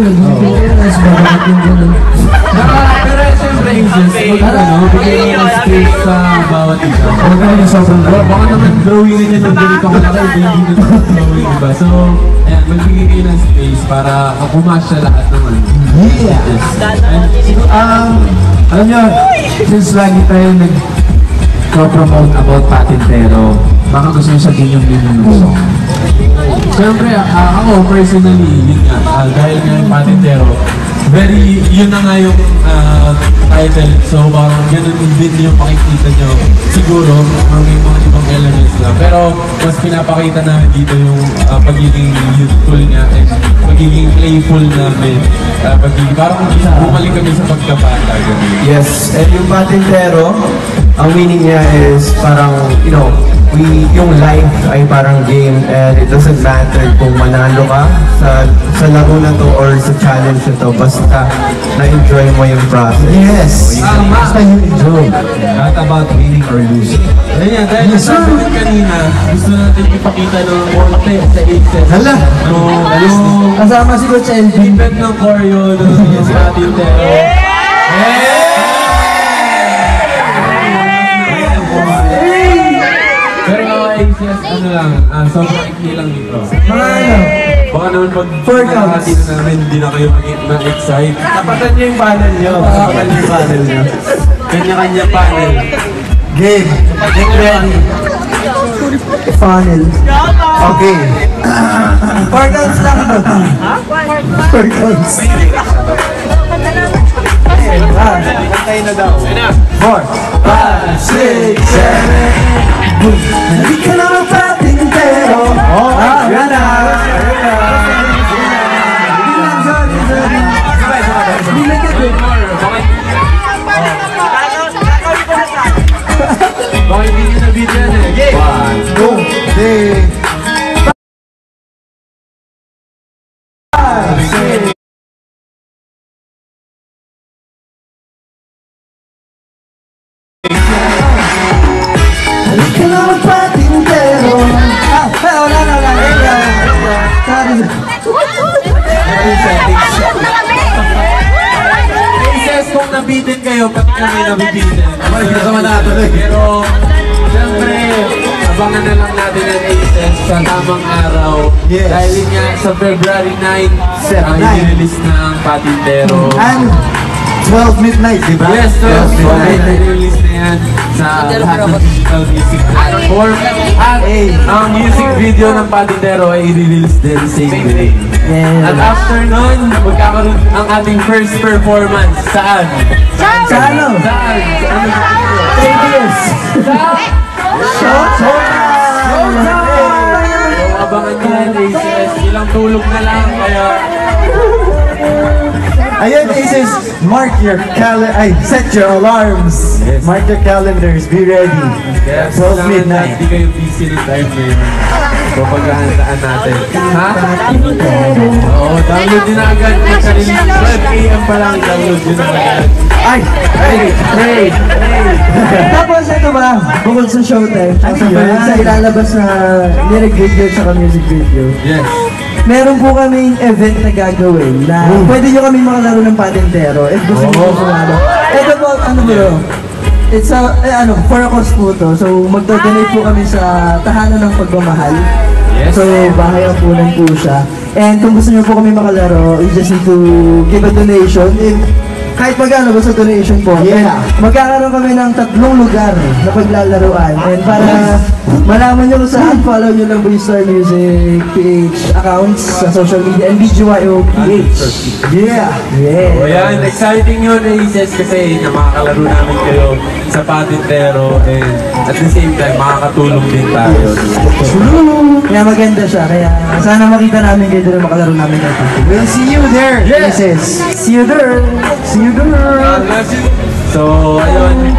nag-fitness, bakit yung gano'n? Pero siyempre, bigyan nyo ng space sa bawat isa. Huwag naman yung sobrang bro. Baka naman drawing na dyan ng ganito kalaki, hindi na drawing, diba? So, ayan, magbigay kayo ng space para kumasya lahat naman. Alam nyo, since lagi tayo nag-promote about Patintero, baka gusto nyo sabihin yung meaning ng song. Siyempre, ako personally, yun nga, dahil nga yung Patintero, yun na nga yung title. So, parang ganun din yung makikita nyo. Siguro, may mga ibang elements lang. Pero, mas pinapakita namin dito yung pagiging youthful nga and pagiging playful namin. Parang bumalik kami sa pagkabata. Yes, and yung Patintero, ang meaning niya is parang, you know, yung life ay parang game and it doesn't matter kung manalo ka sa laro na to or sa challenge na to, basta na-enjoy mo yung process. Yes! Basta you enjoy. Not about winning or losing. Ayun yan, dahil nasabi ko kanina, gusto natin ipakita ng konti sa Aces. Hala! Kasama si Coach Elvin. Event ng choreo ng Patintero. Ano lang, sobrang ikli lang dito. Mga ano? Baka naman pag Workouts namin, hindi na kayo ma-excite. Tapatan niyo yung panel niyo. Tapatan niyo yung panel niyo. Kanya-kanya panel. Game. Get ready. Funnel. Okay. Workouts lang ito. Workouts. Kantay na daw. 4, 5, 6, 7, hindi ka naman Patintero. Yan na. Baka hindi nyo nabidyan eh. 1, 2, 3. Kung nabitin kayo, pati kami nabibitin. Pero, siyempre, abangan na lang natin ang Aces sa tamang araw. Dahil nga sa February 9, i-release na ang Patintero. And 12 midnight, di ba? Yes, 12 midnight. I-release na yan sa lahat ng digital music platform. At ang music video ng Patintero ay i-release din same day. At after nun, magkakaroon ang ating first performance. Saan? Sa ano? Saan? Tables! Showtime! Abangan nyo yan, Aces. Ilang tulog na lang, kaya... Ayun, Aces, set your alarms. Yes. Mark your calendars, be ready. Kaya 12 midnight. Hindi kayo busy ng time na yun. Papaghandaan natin. Ha? Oo, download din agad. 12 AM pa lang, download din agad. Ay! Tapos ito ba, bukod sa showtime, sa ilalabas na lyric video at music video, Yes. meron po kaming event na gagawin na pwede nyo kaming makalaro ng Patintero if gusto nyo po sumalo. Ito po, ano bro? It's a, for a cause po to. So, magdodonate po kami sa Tahanan ng Pagmamahal. Yes. So, bahay ang punan po siya. And kung gusto nyo po kami makalaro, you just need to give a donation. Kahit magkano, basta donation po. Yeah. Magkakaroon kami ng 3 lugar na paglalaruan. And para malaman nyo kung saan, follow nyo lang yung Star Music PH accounts sa social media and BGYO PH. Yeah! O yan, exciting yun, Aces, kasi makakalaro namin kayo sa Patintero and at the same time, makakatulong din tayo. Kaya maganda siya, kaya sana makita namin kayo doon makalaro namin natin. We'll see you there. Yes! See you there! See you there! So, ayun.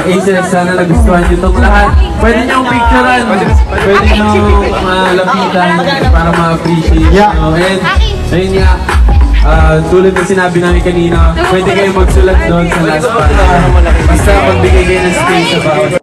Aces, sana nagustuhan nyo itong lahat. Pwede nyo picturean. Pwede nyo lapitan para ma-appreciate nyo. And, ayun nga, tulad ng sinabi namin kanina, pwede kayo magsulat doon sa last part. Basta magbigay kayo ng space sa bawat